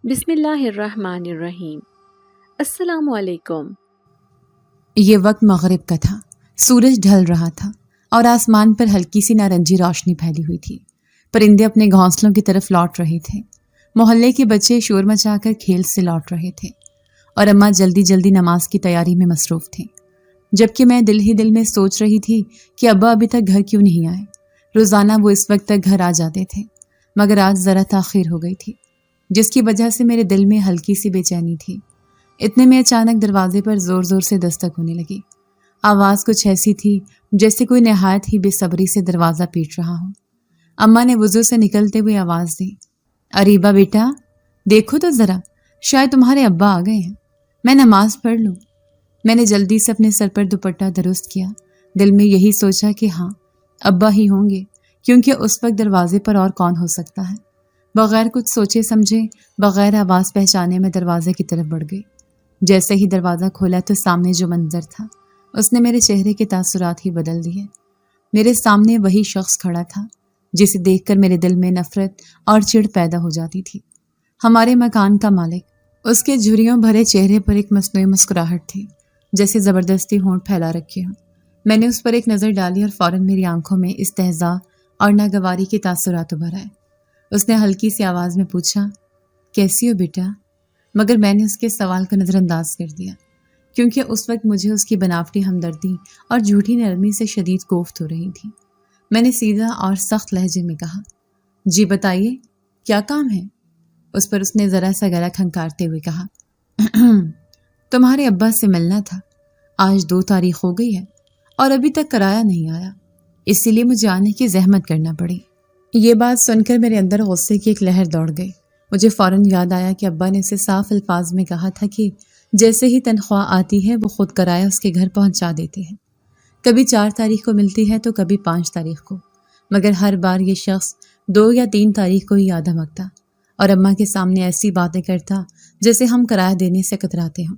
بسم اللہ الرحمن الرحیم۔ السلام علیکم۔ یہ وقت مغرب کا تھا، سورج ڈھل رہا تھا اور آسمان پر ہلکی سی نارنجی روشنی پھیلی ہوئی تھی۔ پرندے اپنے گھونسلوں کی طرف لوٹ رہے تھے، محلے کے بچے شور مچا کر کھیل سے لوٹ رہے تھے اور اماں جلدی جلدی نماز کی تیاری میں مصروف تھیں، جبکہ میں دل ہی دل میں سوچ رہی تھی کہ ابا ابھی تک گھر کیوں نہیں آئے۔ روزانہ وہ اس وقت تک گھر آ جاتے تھے، مگر آج ذرا تاخیر ہو گئی تھی، جس کی وجہ سے میرے دل میں ہلکی سی بے چینی تھی۔ اتنے میں اچانک دروازے پر زور زور سے دستک ہونے لگی۔ آواز کچھ ایسی تھی جیسے کوئی نہایت ہی بے صبری سے دروازہ پیٹ رہا ہو۔ اماں نے وضو سے نکلتے ہوئے آواز دی، اریبہ بیٹا دیکھو تو ذرا، شاید تمہارے ابا آ گئے ہیں، میں نماز پڑھ لوں۔ میں نے جلدی سے اپنے سر پر دوپٹہ درست کیا، دل میں یہی سوچا کہ ہاں ابا ہی ہوں گے، کیونکہ اس وقت دروازے پر اور کون ہو سکتا ہے۔ بغیر کچھ سوچے سمجھے، بغیر آواز پہچانے میں دروازے کی طرف بڑھ گئی۔ جیسے ہی دروازہ کھولا تو سامنے جو منظر تھا اس نے میرے چہرے کے تاثرات ہی بدل دیے۔ میرے سامنے وہی شخص کھڑا تھا جسے دیکھ کر میرے دل میں نفرت اور چڑ پیدا ہو جاتی تھی۔ ہمارے مکان کا مالک، اس کے جھریوں بھرے چہرے پر ایک مصنوعی مسکراہٹ تھی، جیسے زبردستی ہونٹ پھیلا رکھے ہوں۔ میں نے اس پر ایک نظر ڈالی اور فوراً میری آنکھوں میں استہزاء اور ناگواری کے تاثرات ابھر آئے۔ اس نے ہلکی سی آواز میں پوچھا، کیسی ہو بیٹا؟ مگر میں نے اس کے سوال کو نظر انداز کر دیا، کیونکہ اس وقت مجھے اس کی بناوٹی ہمدردی اور جھوٹی نرمی سے شدید کوفت ہو رہی تھی۔ میں نے سیدھا اور سخت لہجے میں کہا، جی بتائیے کیا کام ہے؟ اس پر اس نے ذرا سا گلا کھنکارتے ہوئے کہا، تمہارے ابا سے ملنا تھا، آج 2 تاریخ ہو گئی ہے اور ابھی تک کرایہ نہیں آیا، اسی لیے مجھے آنے کی زحمت کرنا پڑی۔ یہ بات سن کر میرے اندر غصے کی ایک لہر دوڑ گئی۔ مجھے فوراً یاد آیا کہ ابا نے اسے صاف الفاظ میں کہا تھا کہ جیسے ہی تنخواہ آتی ہے وہ خود کرایہ اس کے گھر پہنچا دیتے ہیں، کبھی 4 تاریخ کو ملتی ہے تو کبھی 5 تاریخ کو، مگر ہر بار یہ شخص 2 یا 3 تاریخ کو ہی آ دھمکتا اور اماں کے سامنے ایسی باتیں کرتا جیسے ہم کرایہ دینے سے کتراتے ہوں۔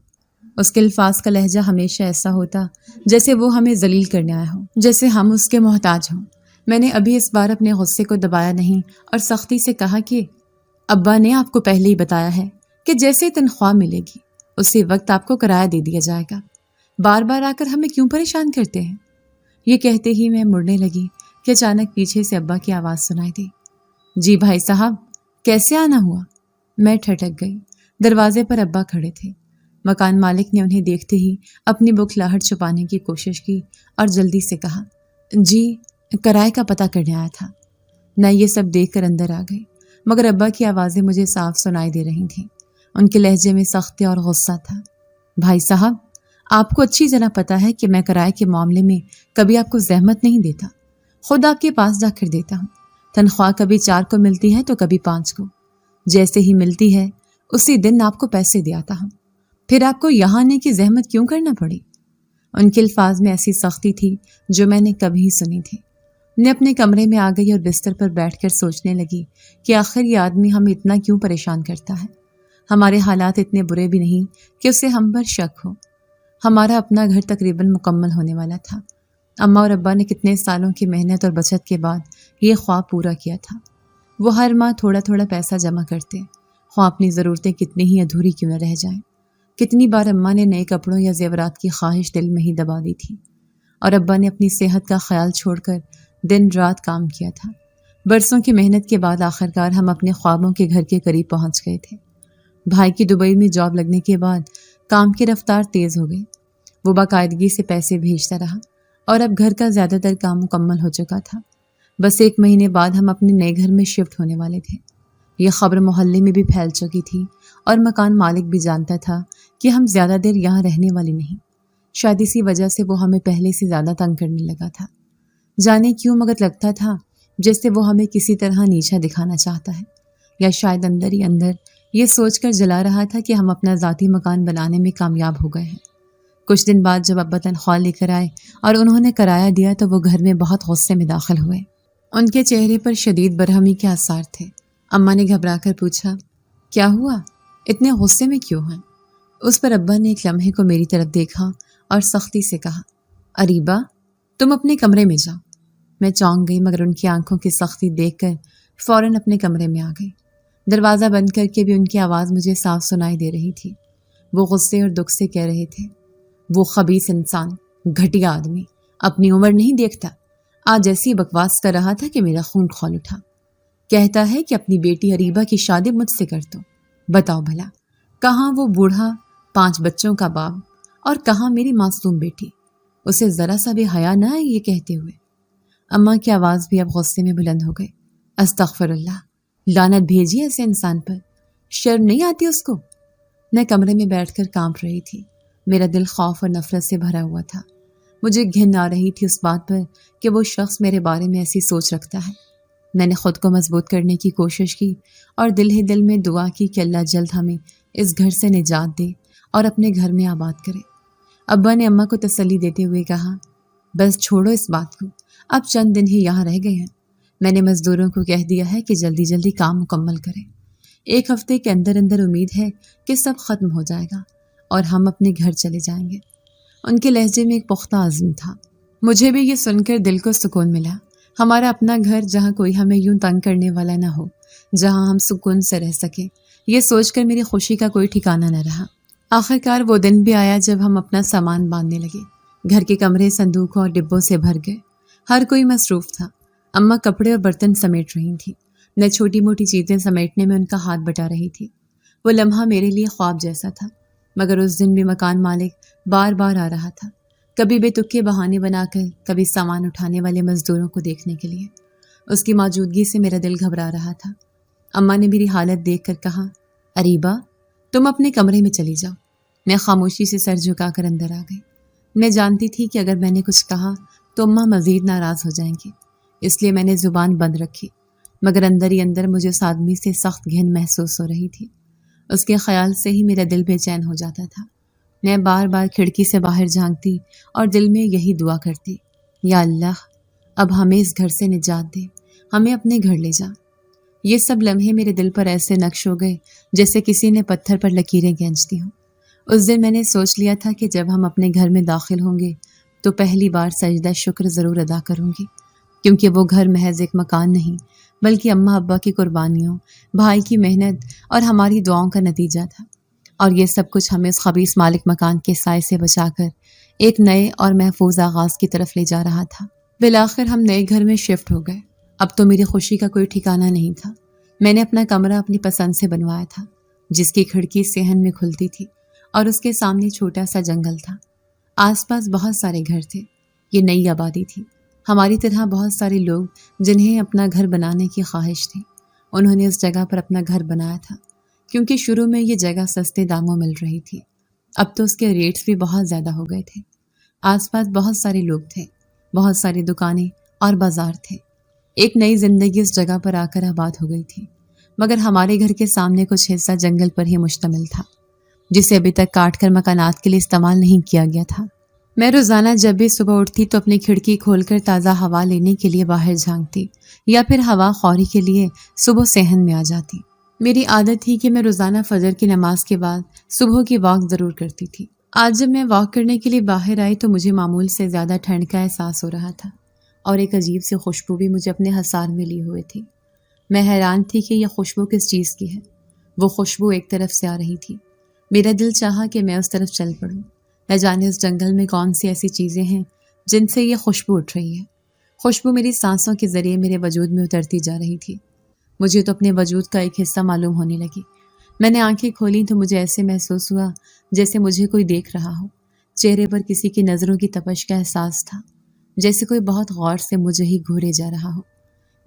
اس کے الفاظ کا لہجہ ہمیشہ ایسا ہوتا جیسے وہ ہمیں ذلیل کرنے آیا ہو، جیسے ہم اس کے محتاج ہوں۔ میں نے ابھی اس بار اپنے غصے کو دبایا نہیں اور سختی سے کہا کہ ابا نے آپ کو پہلے ہی بتایا ہے کہ جیسے تنخواہ ملے گی اسی وقت آپ کو کرایہ دے دیا جائے گا، بار بار آ کر ہمیں کیوں پریشان کرتے ہیں؟ یہ کہتے ہی میں مڑنے لگی کہ اچانک پیچھے سے ابا کی آواز سنائی دی، جی بھائی صاحب کیسے آنا ہوا؟ میں ٹھٹک گئی۔ دروازے پر ابا کھڑے تھے۔ مکان مالک نے انہیں دیکھتے ہی اپنی بخلاہٹ چھپانے کی کوشش کی اور جلدی سے کہا، جی کرائے کا پتہ کرنے آیا تھا۔ میں یہ سب دیکھ کر اندر آ گئی، مگر ابا کی آوازیں مجھے صاف سنائی دے رہی تھیں۔ ان کے لہجے میں سختی اور غصہ تھا۔ بھائی صاحب آپ کو اچھی طرح پتہ ہے کہ میں کرائے کے معاملے میں کبھی آپ کو زحمت نہیں دیتا، خود آپ کے پاس جا کر دیتا ہوں۔ تنخواہ کبھی 4 کو ملتی ہے تو کبھی 5 کو، جیسے ہی ملتی ہے اسی دن آپ کو پیسے دے آتا ہوں، پھر آپ کو یہاں آنے کی زحمت کیوں کرنا پڑی؟ ان کے الفاظ میں ایسی سختی تھی جو میں نے کبھی سنی تھی۔ میں اپنے کمرے میں آ گئی اور بستر پر بیٹھ کر سوچنے لگی کہ آخر یہ آدمی ہمیں اتنا کیوں پریشان کرتا ہے؟ ہمارے حالات اتنے برے بھی نہیں کہ اسے ہم پر شک ہو۔ ہمارا اپنا گھر تقریباً مکمل ہونے والا تھا۔ اماں اور ابا نے کتنے سالوں کی محنت اور بچت کے بعد یہ خواب پورا کیا تھا۔ وہ ہر ماہ تھوڑا تھوڑا پیسہ جمع کرتے، خواہ اپنی ضرورتیں کتنی ہی ادھوری کیوں نہ رہ جائیں۔ کتنی بار اماں نے نئے کپڑوں یا زیورات کی خواہش دل میں ہی دبا دی تھی، اور ابا نے اپنی صحت کا خیال چھوڑ کر دن رات کام کیا تھا۔ برسوں کی محنت کے بعد آخرکار ہم اپنے خوابوں کے گھر کے قریب پہنچ گئے تھے۔ بھائی کی دبئی میں جاب لگنے کے بعد کام کی رفتار تیز ہو گئی۔ وہ باقاعدگی سے پیسے بھیجتا رہا اور اب گھر کا زیادہ تر کام مکمل ہو چکا تھا۔ بس 1 مہینے بعد ہم اپنے نئے گھر میں شفٹ ہونے والے تھے۔ یہ خبر محلے میں بھی پھیل چکی تھی اور مکان مالک بھی جانتا تھا کہ ہم زیادہ دیر یہاں رہنے والے نہیں۔ شاید اسی وجہ سے وہ ہمیں پہلے سے زیادہ تنگ کرنے لگا تھا۔ جانے کیوں مگر لگتا تھا جیسے وہ ہمیں کسی طرح نیچا دکھانا چاہتا ہے، یا شاید اندر ہی اندر یہ سوچ کر جلا رہا تھا کہ ہم اپنا ذاتی مکان بنانے میں کامیاب ہو گئے ہیں۔ کچھ دن بعد جب ابا تنخواہ لے کر آئے اور انہوں نے کرایہ دیا تو وہ گھر میں بہت غصے میں داخل ہوئے۔ ان کے چہرے پر شدید برہمی کے آثار تھے۔ اماں نے گھبرا کر پوچھا، کیا ہوا؟ اتنے غصے میں کیوں ہیں؟ اس پر ابا نے ایک لمحے کو میری طرف دیکھا اور سختی سے کہا، اریبہ تم اپنے کمرے میں جاؤ۔ میں چونک گئی، مگر ان کی آنکھوں کی سختی دیکھ کر فوراً اپنے کمرے میں آ گئی۔ دروازہ بند کر کے بھی ان کی آواز مجھے صاف سنائی دے رہی تھی۔ وہ غصے اور دکھ سے کہہ رہے تھے، وہ خبیث انسان، گھٹیا آدمی، اپنی عمر نہیں دیکھتا، آج ایسی بکواس کر رہا تھا کہ میرا خون کھول اٹھا۔ کہتا ہے کہ اپنی بیٹی اریبہ کی شادی مجھ سے کر دو۔ بتاؤ بھلا، کہاں وہ بوڑھا 5 بچوں کا باپ اور کہاں میری معصوم بیٹی؟ اسے ذرا سا بھی حیا نہ ہے یہ کہتے ہوئے۔ اماں کی آواز بھی اب غصے میں بلند ہو گئی۔ استغفر اللہ، لعنت بھیجی ایسے انسان پر، شرم نہیں آتی اس کو؟ میں کمرے میں بیٹھ کر کانپ رہی تھی۔ میرا دل خوف اور نفرت سے بھرا ہوا تھا۔ مجھے گھن آ رہی تھی اس بات پر کہ وہ شخص میرے بارے میں ایسی سوچ رکھتا ہے۔ میں نے خود کو مضبوط کرنے کی کوشش کی اور دل ہی دل میں دعا کی کہ اللہ جلد ہمیں اس گھر سے نجات دے اور اپنے گھر میں آباد کرے۔ ابا نے اماں کو تسلی دیتے ہوئے کہا، بس چھوڑو اس بات کو، اب چند دن ہی یہاں رہ گئے ہیں۔ میں نے مزدوروں کو کہہ دیا ہے کہ جلدی جلدی کام مکمل کریں۔ 1 ہفتے کے اندر اندر امید ہے کہ سب ختم ہو جائے گا اور ہم اپنے گھر چلے جائیں گے۔ ان کے لہجے میں ایک پختہ عزم تھا۔ مجھے بھی یہ سن کر دل کو سکون ملا۔ ہمارا اپنا گھر جہاں کوئی ہمیں یوں تنگ کرنے والا نہ ہو، جہاں ہم سکون سے رہ سکیں، یہ سوچ کر میری خوشی کا کوئی ٹھکانہ نہ رہا۔ آخرکار وہ دن بھی آیا جب ہم اپنا سامان باندھنے لگے۔ گھر کے کمرے صندوقوں اور ڈبوں سے بھر گئے۔ ہر کوئی مصروف تھا۔ اماں کپڑے اور برتن سمیٹ رہی تھی، میں چھوٹی موٹی چیزیں سمیٹنے میں ان کا ہاتھ بٹا رہی تھی۔ وہ لمحہ میرے لیے خواب جیسا تھا، مگر اس دن بھی مکان مالک بار بار آ رہا تھا، کبھی بے تکے بہانے بنا کر، کبھی سامان اٹھانے والے مزدوروں کو دیکھنے کے لیے۔ اس کی موجودگی سے میرا دل گھبرا رہا تھا۔ اماں نے میری حالت دیکھ کر کہا، اریبہ تم اپنے کمرے میں چلی جاؤ۔ میں خاموشی سے سر جھکا کر اندر آ گئی۔ میں جانتی تھی کہ اگر میں نے کچھ کہا تو اماں مزید ناراض ہو جائیں گی، اس لیے میں نے زبان بند رکھی، مگر اندر ہی اندر مجھے اس آدمی سے سخت گھن محسوس ہو رہی تھی۔ اس کے خیال سے ہی میرا دل بے چین ہو جاتا تھا۔ میں بار بار کھڑکی سے باہر جھانکتی اور دل میں یہی دعا کرتی، یا اللہ اب ہمیں اس گھر سے نجات دے، ہمیں اپنے گھر لے جا۔ یہ سب لمحے میرے دل پر ایسے نقش ہو گئے جیسے کسی نے پتھر پر لکیریں کھینچ دی ہوں۔ اس دن میں نے سوچ لیا تھا کہ جب ہم اپنے گھر میں داخل ہوں گے تو پہلی بار سجدہ شکر ضرور ادا کروں گی، کیونکہ وہ گھر محض ایک مکان نہیں بلکہ اماں ابا کی قربانیوں، بھائی کی محنت اور ہماری دعاؤں کا نتیجہ تھا، اور یہ سب کچھ ہمیں اس خبیث مالک مکان کے سائے سے بچا کر ایک نئے اور محفوظ آغاز کی طرف لے جا رہا تھا۔ بالآخر ہم نئے گھر میں شفٹ ہو گئے۔ اب تو میری خوشی کا کوئی ٹھکانہ نہیں تھا۔ میں نے اپنا کمرہ اپنی پسند سے بنوایا تھا، جس کی کھڑکی صحن میں کھلتی تھی اور اس کے سامنے چھوٹا سا جنگل تھا۔ آس پاس بہت سارے گھر تھے۔ یہ نئی آبادی تھی۔ ہماری طرح بہت سارے لوگ جنہیں اپنا گھر بنانے کی خواہش تھی، انہوں نے اس جگہ پر اپنا گھر بنایا تھا، کیونکہ شروع میں یہ جگہ سستے داموں مل رہی تھی۔ اب تو اس کے ریٹس بھی بہت زیادہ ہو گئے تھے۔ آس پاس بہت سارے لوگ تھے، بہت ساری دکانیں اور بازار تھے۔ ایک نئی زندگی اس جگہ پر آ کر آباد ہو گئی تھی، مگر ہمارے گھر کے سامنے کچھ حصہ جنگل پر ہی مشتمل تھا، جسے ابھی تک کاٹ کر مکانات کے لیے استعمال نہیں کیا گیا تھا۔ میں روزانہ جب بھی صبح اٹھتی تو اپنی کھڑکی کھول کر تازہ ہوا لینے کے لیے باہر جھانکتی، یا پھر ہوا خوری کے لیے صبح صحن میں آ جاتی۔ میری عادت تھی کہ میں روزانہ فجر کی نماز کے بعد صبح کی واک ضرور کرتی تھی۔ آج جب میں واک کرنے کے لیے باہر آئی تو مجھے معمول سے زیادہ ٹھنڈ کا احساس ہو رہا تھا، اور ایک عجیب سی خوشبو بھی مجھے اپنے حصار میں لی ہوئے تھی۔ میں حیران تھی کہ یہ خوشبو کس چیز کی ہے۔ وہ خوشبو ایک طرف سے آ رہی تھی۔ میرا دل چاہا کہ میں اس طرف چل پڑوں۔ نہ جانے اس جنگل میں کون سی ایسی چیزیں ہیں جن سے یہ خوشبو اٹھ رہی ہے۔ خوشبو میری سانسوں کے ذریعے میرے وجود میں اترتی جا رہی تھی۔ مجھے تو اپنے وجود کا ایک حصہ معلوم ہونے لگی۔ میں نے آنکھیں کھولیں تو مجھے ایسے محسوس ہوا جیسے مجھے کوئی دیکھ رہا ہو۔ چہرے پر کسی کی نظروں کی تپش کا احساس تھا، جیسے کوئی بہت غور سے مجھے ہی گھورے جا رہا ہو۔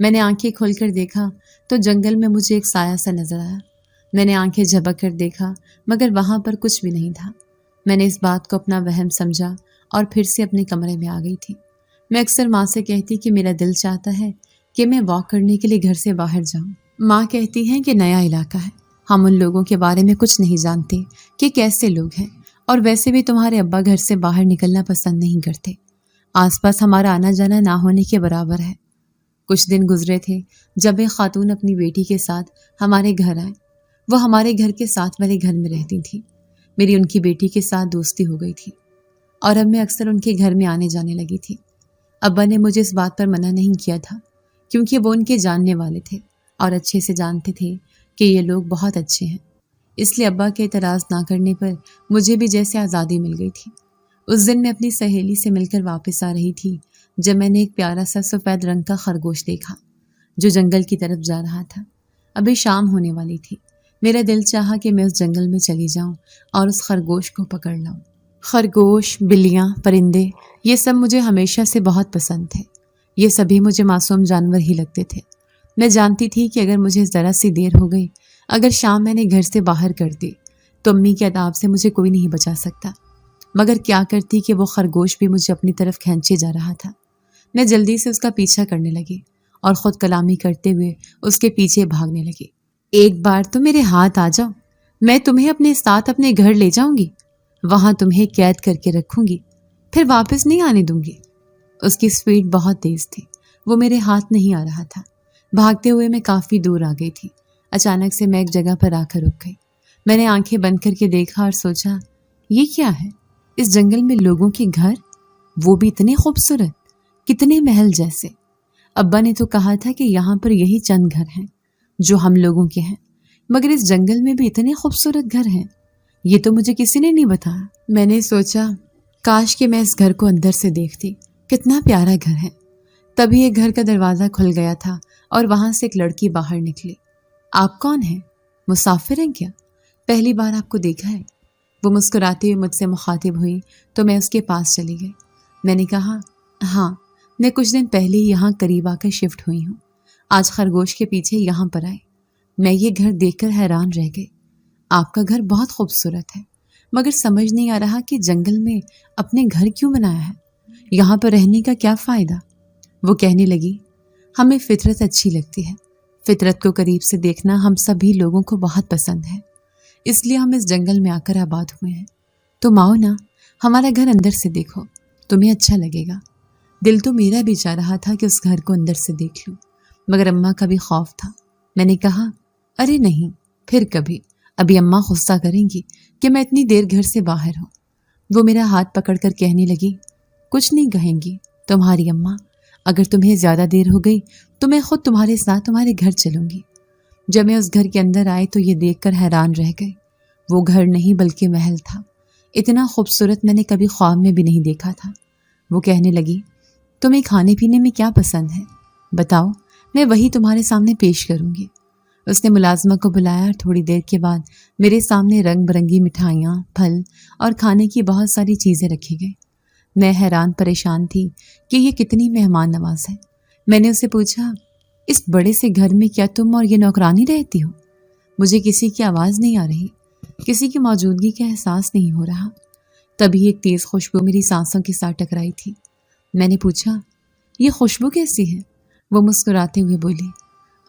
میں نے آنکھیں کھول کر دیکھا تو جنگل میں مجھے ایک سایہ سا نظر آیا۔ میں نے آنکھیں جھپک کر دیکھا مگر وہاں پر کچھ بھی نہیں تھا۔ میں نے اس بات کو اپنا وہم سمجھا اور پھر سے اپنے کمرے میں آ گئی تھی۔ میں اکثر ماں سے کہتی کہ میرا دل چاہتا ہے کہ میں واک کرنے کے لیے گھر سے باہر جاؤں۔ ماں کہتی ہیں کہ نیا علاقہ ہے، ہم ان لوگوں کے بارے میں کچھ نہیں جانتے کہ کیسے لوگ ہیں، اور ویسے بھی تمہارے ابا گھر سے باہر نکلنا پسند نہیں کرتے۔ آس پاس ہمارا آنا جانا نہ ہونے کے برابر ہے۔ کچھ دن گزرے تھے جب ایک خاتون اپنی بیٹی کے ساتھ ہمارے گھر آئے۔ وہ ہمارے گھر کے ساتھ والے گھر میں رہتی تھی۔ میری ان کی بیٹی کے ساتھ دوستی ہو گئی تھی، اور اب میں اکثر ان کے گھر میں آنے جانے لگی تھی۔ ابا نے مجھے اس بات پر منع نہیں کیا تھا، کیونکہ وہ ان کے جاننے والے تھے اور اچھے سے جانتے تھے کہ یہ لوگ بہت اچھے ہیں، اس لیے ابا کے اعتراض نہ کرنے پر مجھے بھی جیسے آزادی مل گئی تھی۔ اس دن میں اپنی سہیلی سے مل کر واپس آ رہی تھی جب میں نے ایک پیارا سا سفید رنگ کا خرگوش دیکھا جو جنگل کی طرف جا رہا تھا۔ ابھی شام ہونے والی تھی۔ میرا دل چاہا کہ میں اس جنگل میں چلی جاؤں اور اس خرگوش کو پکڑ لاؤں۔ خرگوش، بلیاں، پرندے، یہ سب مجھے ہمیشہ سے بہت پسند تھے۔ یہ سبھی مجھے معصوم جانور ہی لگتے تھے۔ میں جانتی تھی کہ اگر مجھے ذرا سی دیر ہو گئی، اگر شام میں نے گھر سے باہر کر دی تو امی کے عذاب سے مجھے کوئی نہیں بچا سکتا۔ مگر کیا کرتی کہ وہ خرگوش بھی مجھے اپنی طرف کھینچے جا رہا تھا۔ میں جلدی سے اس کا پیچھا کرنے لگی اور خود کلامی کرتے ہوئے اس کے پیچھے بھاگنے لگی۔ ایک بار تو میرے ہاتھ آ جاؤ، میں تمہیں اپنے ساتھ اپنے گھر لے جاؤں گی، وہاں تمہیں قید کر کے رکھوں گی، پھر واپس نہیں آنے دوں گی۔ اس کی سپیڈ بہت تیز تھی، وہ میرے ہاتھ نہیں آ رہا تھا۔ بھاگتے ہوئے میں کافی دور آ گئی تھی۔ اچانک سے میں ایک جگہ پر آ کر رک گئی۔ میں نے آنکھیں بند کر کے دیکھا اور سوچا، یہ کیا ہے؟ اس جنگل میں لوگوں کے گھر، وہ بھی اتنے خوبصورت، کتنے محل جیسے۔ ابا نے تو کہا تھا کہ یہاں پر یہی چند گھر ہیں جو ہم لوگوں کے ہیں، مگر اس جنگل میں بھی اتنے خوبصورت گھر ہیں، یہ تو مجھے کسی نے نہیں بتایا۔ میں نے سوچا کاش کہ میں اس گھر کو اندر سے دیکھتی، کتنا پیارا گھر ہے۔ تبھی ایک گھر کا دروازہ کھل گیا تھا اور وہاں سے ایک لڑکی باہر نکلی۔ آپ کون ہیں؟ مسافر ہیں کیا؟ پہلی بار آپ کو دیکھا ہے۔ وہ مسکراتے ہوئے مجھ سے مخاطب ہوئی تو میں اس کے پاس چلی گئی۔ میں نے کہا، ہاں، میں کچھ دن پہلے ہی یہاں قریب آ کر شفٹ ہوئی ہوں، آج خرگوش کے پیچھے یہاں پر آئی۔ میں یہ گھر دیکھ کر حیران رہ گئی۔ آپ کا گھر بہت خوبصورت ہے، مگر سمجھ نہیں آ رہا کہ جنگل میں اپنے گھر کیوں بنایا ہے، یہاں پر رہنے کا کیا فائدہ؟ وہ کہنے لگی، ہمیں فطرت اچھی لگتی ہے، فطرت کو قریب سے دیکھنا ہم سبھی لوگوں کو بہت پسند ہے، اس لیے ہم اس جنگل میں آ کر آباد ہوئے ہیں۔ تم آؤ نا، ہمارا گھر اندر سے دیکھو، تمہیں اچھا لگے گا۔ دل تو میرا بھی چاہ رہا تھا کہ اس گھر کو اندر سے دیکھ لوں، مگر اماں کا بھی خوف تھا۔ میں نے کہا، ارے نہیں، پھر کبھی، ابھی اماں غصہ کریں گی کہ میں اتنی دیر گھر سے باہر ہوں۔ وہ میرا ہاتھ پکڑ کر کہنے لگی، کچھ نہیں کہیں گی تمہاری اماں، اگر تمہیں زیادہ دیر ہو گئی تو میں خود تمہارے ساتھ تمہارے گھر چلوں گی۔ جب میں اس گھر کے اندر آئی تو یہ دیکھ کر حیران رہ گئی۔ وہ گھر نہیں بلکہ محل تھا، اتنا خوبصورت میں نے کبھی خواب میں بھی نہیں دیکھا تھا۔ وہ کہنے لگی، تمہیں کھانے پینے میں کیا پسند ہے؟ بتاؤ، میں وہی تمہارے سامنے پیش کروں گی۔ اس نے ملازمہ کو بلایا اور تھوڑی دیر کے بعد میرے سامنے رنگ برنگی مٹھائیاں، پھل اور کھانے کی بہت ساری چیزیں رکھی گئی۔ میں حیران پریشان تھی کہ یہ کتنی مہمان نواز ہے۔ میں نے اسے پوچھا، اس بڑے سے گھر میں کیا تم اور یہ نوکرانی رہتی ہو؟ مجھے کسی کی آواز نہیں آ رہی، کسی کی موجودگی کا احساس نہیں ہو رہا۔ تبھی ایک تیز خوشبو میری سانسوں کے ساتھ ٹکرائی تھی۔ میں نے پوچھا، یہ خوشبو کیسی ہے؟ وہ مسکراتے ہوئے بولی،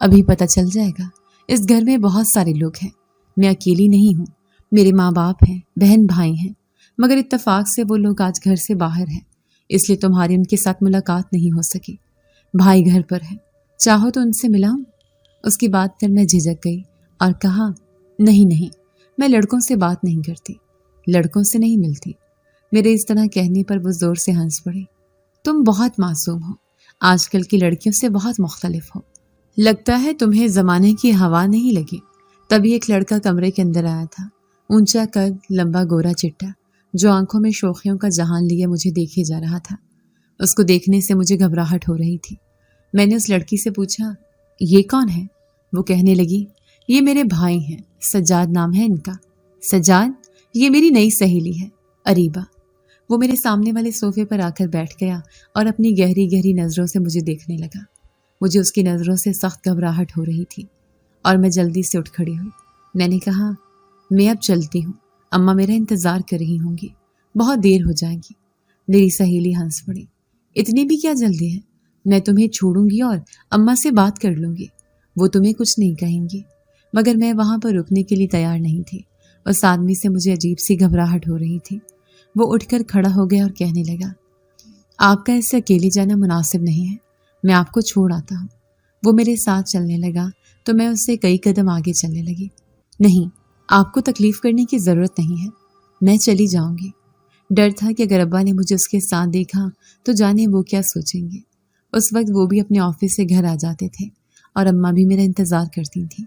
ابھی پتہ چل جائے گا۔ اس گھر میں بہت سارے لوگ ہیں، میں اکیلی نہیں ہوں، میرے ماں باپ ہیں، بہن بھائی ہیں، مگر اتفاق سے وہ لوگ آج گھر سے باہر ہیں، اس لیے تمہاری ان کے ساتھ ملاقات نہیں ہو سکی۔ بھائی گھر پر ہے، چاہو تو ان سے ملاؤں؟ اس کی بات پر میں جھجک گئی اور کہا، نہیں، میں لڑکوں سے بات نہیں کرتی، لڑکوں سے نہیں ملتی۔ میرے اس طرح کہنے پر وہ زور سے ہنس پڑی۔ تم بہت معصوم ہو، آج کل کی لڑکیوں سے بہت مختلف ہو، لگتا ہے تمہیں زمانے کی ہوا نہیں لگی۔ تبھی ایک لڑکا کمرے کے اندر آیا تھا، اونچا قد، لمبا گورا چٹا، جو آنکھوں میں شوخیوں کا جہان لیے مجھے دیکھے جا رہا تھا۔ اس کو دیکھنے سے مجھے گھبراہٹ ہو رہی تھی۔ میں نے اس لڑکی سے پوچھا، یہ کون ہے؟ وہ کہنے لگی، یہ میرے بھائی ہیں، سجاد نام ہے ان کا۔ سجاد، یہ میری نئی سہیلی ہے، اریبہ۔ وہ میرے سامنے والے صوفے پر آ کر بیٹھ گیا اور اپنی گہری گہری نظروں سے مجھے دیکھنے لگا۔ مجھے اس کی نظروں سے سخت گھبراہٹ ہو رہی تھی اور میں جلدی سے اٹھ کھڑی ہوئی۔ میں نے کہا، میں اب چلتی ہوں، اماں میرا انتظار کر رہی ہوں گی، بہت دیر ہو جائے گی۔ میری سہیلی ہنس پڑی، اتنی بھی کیا جلدی ہے؟ میں تمہیں چھوڑوں گی اور اماں سے بات کر لوں گی، وہ تمہیں کچھ نہیں کہیں گی۔ مگر میں وہاں پر رکنے کے لیے تیار نہیں تھی۔ اس آدمی سے مجھے عجیب سی گھبراہٹ ہو رہی تھی۔ وہ اٹھ کر کھڑا ہو گیا اور کہنے لگا، آپ کا ایسے اکیلے جانا مناسب نہیں ہے، میں آپ کو چھوڑ آتا ہوں۔ وہ میرے ساتھ چلنے لگا تو میں اس سے کئی قدم آگے چلنے لگی۔ نہیں، آپ کو تکلیف کرنے کی ضرورت نہیں ہے، میں چلی جاؤں گی۔ ڈر تھا کہ اگر ابا نے مجھے اس کے ساتھ دیکھا تو جانے وہ کیا سوچیں گے۔ اس وقت وہ بھی اپنے آفس سے گھر آ جاتے تھے اور اماں بھی میرا انتظار کرتی تھیں۔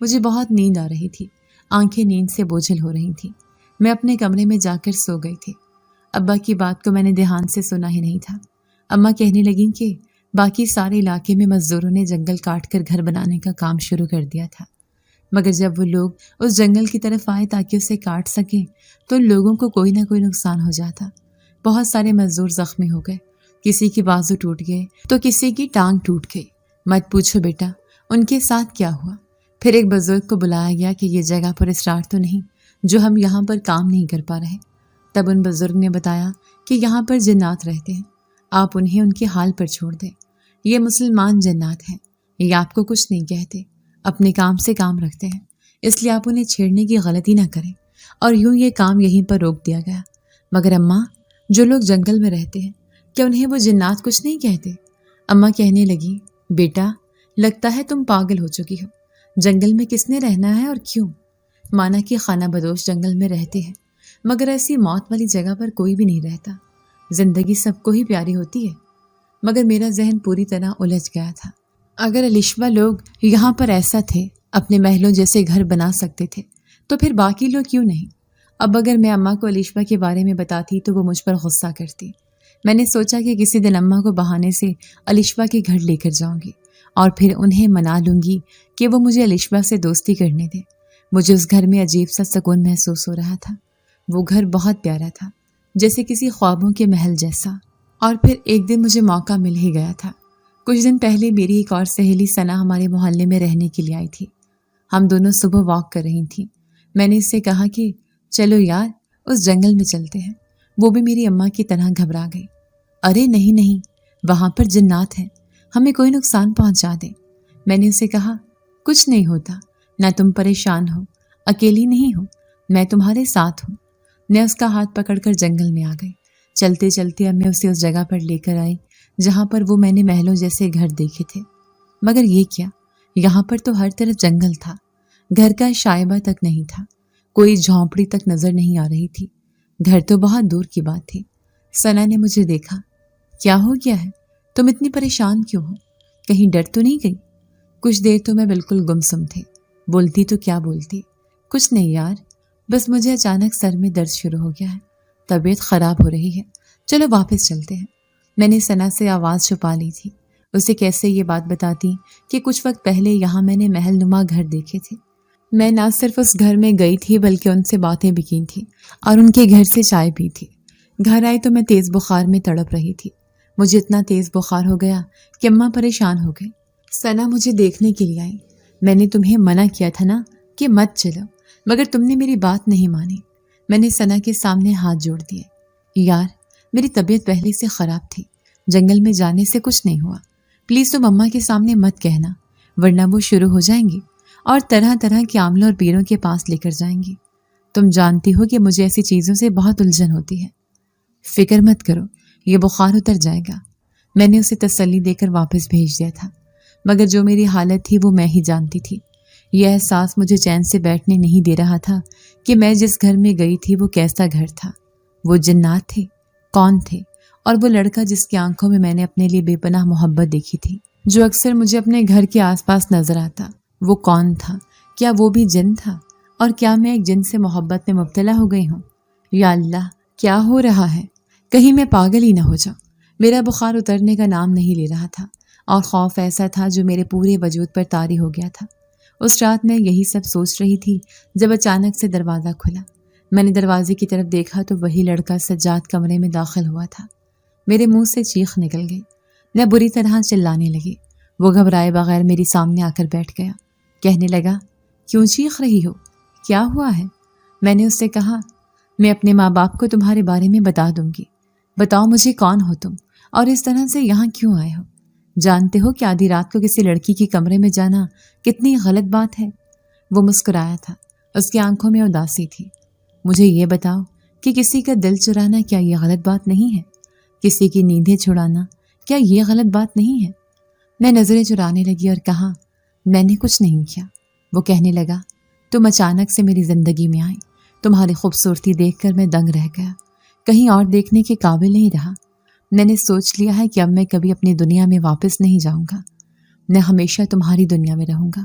مجھے بہت نیند آ رہی تھی، آنکھیں نیند سے بوجھل ہو رہی تھیں۔ میں اپنے کمرے میں جا کر سو گئی تھی۔ ابا کی بات کو میں نے دھیان سے سنا ہی نہیں تھا۔ اماں کہنے لگیں کہ باقی سارے علاقے میں مزدوروں نے جنگل کاٹ کر گھر بنانے کا کام شروع کر دیا تھا، مگر جب وہ لوگ اس جنگل کی طرف آئے تاکہ اسے کاٹ سکیں تو ان لوگوں کو کوئی نہ کوئی نقصان ہو جاتا۔ بہت سارے مزدور زخمی ہو گئے، کسی کی بازو ٹوٹ گئے تو کسی کی ٹانگ ٹوٹ گئی۔ مت پوچھو بیٹا ان کے ساتھ کیا ہوا۔ پھر ایک بزرگ کو بلایا گیا کہ یہ جگہ پر اسرار تو نہیں جو ہم یہاں پر کام نہیں کر پا رہے۔ تب ان بزرگ نے بتایا کہ یہاں پر جنات رہتے ہیں، آپ انہیں ان کے حال پر چھوڑ دیں۔ یہ مسلمان جنات ہیں، یہ آپ کو کچھ نہیں کہتے، اپنے کام سے کام رکھتے ہیں، اس لیے آپ انہیں چھیڑنے کی غلطی نہ کریں۔ اور یوں یہ کام یہیں پر روک دیا گیا۔ مگر اماں جو لوگ جنگل میں رہتے ہیں کیا انہیں وہ جنات کچھ نہیں کہتے؟ اماں کہنے لگی بیٹا لگتا ہے تم پاگل ہو چکی ہو، جنگل میں کس نے رہنا ہے اور کیوں؟ مانا کہ خانہ بدوش جنگل میں رہتے ہیں، مگر ایسی موت والی جگہ پر کوئی بھی نہیں رہتا۔ زندگی سب کو ہی پیاری ہوتی ہے۔ مگر میرا ذہن پوری طرح الجھ گیا تھا۔ اگر الشبہ لوگ یہاں پر ایسا تھے، اپنے محلوں جیسے گھر بنا سکتے تھے، تو پھر باقی لوگ کیوں نہیں؟ اب اگر میں اماں کو الشبہ کے بارے میں بتاتی تو وہ مجھ پر غصہ کرتی۔ میں نے سوچا کہ کسی دن اماں کو بہانے سے الشبہ کے گھر لے کر جاؤں گی اور پھر انہیں منا لوں گی کہ وہ مجھے الشبہ سے دوستی کرنے دیں۔ مجھے اس گھر میں عجیب سا سکون محسوس ہو رہا تھا۔ وہ گھر بہت پیارا تھا، جیسے کسی خوابوں کے محل جیسا۔ اور پھر ایک دن مجھے موقع مل ہی گیا تھا۔ کچھ دن پہلے میری ایک اور سہیلی ثنا ہمارے محلے میں رہنے کے لیے آئی تھی۔ ہم دونوں صبح واک کر رہی تھیں۔ میں نے اس سے کہا کہ چلو یار اس جنگل میں چلتے ہیں۔ وہ بھی میری اماں کی طرح گھبرا گئی۔ ارے نہیں نہیں، وہاں پر جنات ہیں، ہمیں کوئی نقصان پہنچا دے۔ میں نے اسے کہا کچھ نہیں ہوتا، نہ تم پریشان ہو، اکیلی نہیں ہو، میں تمہارے ساتھ ہوں۔ میں اس کا ہاتھ پکڑ کر جنگل میں آ گئی۔ چلتے چلتے اب میں اسے اس جگہ پر لے کر آئی جہاں پر وہ میں نے محلوں جیسے گھر دیکھے تھے۔ مگر یہ کیا، یہاں پر تو ہر طرف جنگل تھا، گھر کا شائبہ تک نہیں تھا، کوئی جھونپڑی تک نظر نہیں آ رہی تھی۔ گھر تو بہت دور کی بات تھی۔ ثنا نے مجھے دیکھا۔ کیا ہو گیا ہے؟ تم اتنی پریشان کیوں ہو؟ کہیں ڈر تو نہیں گئی؟ کچھ دیر تو میں بالکل گمسم تھی، بولتی تو کیا بولتی۔ کچھ نہیں یار، بس مجھے اچانک سر میں درد شروع ہو گیا ہے، طبیعت خراب ہو رہی ہے، چلو واپس چلتے ہیں۔ میں نے ثنا سے آواز چھپا لی تھی۔ اسے کیسے یہ بات بتاتی کہ کچھ وقت پہلے یہاں میں نے محل نما گھر دیکھے تھے۔ میں نہ صرف اس گھر میں گئی تھی بلکہ ان سے باتیں بھی کی تھیں اور ان کے گھر سے چائے پی تھی۔ گھر آئی تو میں تیز بخار میں تڑپ رہی تھی۔ مجھے اتنا تیز بخار ہو گیا کہ اماں پریشان ہو گئی۔ ثنا مجھے دیکھنے کے لیے آئی۔ میں نے تمہیں منع کیا تھا نا کہ مت چلو، مگر تم نے میری بات نہیں مانی۔ میں نے ثنا کے سامنے ہاتھ جوڑ دیے۔ یار میری طبیعت پہلے سے خراب تھی، جنگل میں جانے سے کچھ نہیں ہوا، پلیز تم اماں کے سامنے مت کہنا، ورنہ وہ شروع ہو جائیں گی اور طرح طرح کے عاملوں اور پیروں کے پاس لے کر جائیں گی۔ تم جانتی ہو کہ مجھے ایسی چیزوں سے بہت الجھن ہوتی ہے۔ فکر مت کرو، یہ بخار اتر جائے گا۔ میں نے اسے تسلی دے کر واپس بھیج دیا تھا، مگر جو میری حالت تھی وہ میں ہی جانتی تھی۔ یہ احساس مجھے چین سے بیٹھنے نہیں دے رہا تھا کہ میں جس گھر میں گئی تھی وہ کیسا گھر تھا، وہ جنات تھے، کون تھے، اور وہ لڑکا جس کی آنکھوں میں نے اپنے لیے بے پناہ محبت دیکھی تھی، جو اکثر مجھے اپنے گھر کے آس پاس نظر آتا، وہ کون تھا؟ کیا وہ بھی جن تھا؟ اور کیا میں ایک جن سے محبت میں مبتلا ہو گئی ہوں؟ یا اللہ کیا ہو رہا ہے؟ کہیں میں پاگل ہی نہ ہو جاؤں۔ میرا بخار اترنے کا نام نہیں لے رہا تھا اور خوف ایسا تھا جو میرے پورے وجود پر طاری ہو گیا تھا۔ اس رات میں یہی سب سوچ رہی تھی جب اچانک سے دروازہ کھلا۔ میں نے دروازے کی طرف دیکھا تو وہی لڑکا سجاد کمرے میں داخل ہوا تھا۔ میرے منہ سے چیخ نکل گئی، میں بری طرح چلانے لگی۔ وہ گھبرائے بغیر میری سامنے آ کر بیٹھ گیا، کہنے لگا کیوں چیخ رہی ہو؟ کیا ہوا ہے؟ میں نے اس سے کہا میں اپنے ماں باپ کو تمہارے بارے میں بتا دوں گی، بتاؤ مجھے کون ہو تم اور اس طرح سے یہاں کیوں آئے ہو؟ جانتے ہو کہ آدھی رات کو کسی لڑکی کے کمرے میں جانا کتنی غلط بات ہے؟ وہ مسکرایا تھا، اس کی آنکھوں میں اداسی تھی۔ مجھے یہ بتاؤ کہ کسی کا دل چرانا کیا یہ غلط بات نہیں ہے؟ کسی کی نیندیں چھڑانا کیا یہ غلط بات نہیں ہے؟ میں نظریں چرانے لگی اور کہا میں نے کچھ نہیں کیا۔ وہ کہنے لگا تم اچانک سے میری زندگی میں آئی، تمہاری خوبصورتی دیکھ کر میں دنگ رہ گیا، کہیں اور دیکھنے کے قابل نہیں رہا۔ میں نے سوچ لیا ہے کہ اب میں کبھی اپنی دنیا میں واپس نہیں جاؤں گا، میں ہمیشہ تمہاری دنیا میں رہوں گا،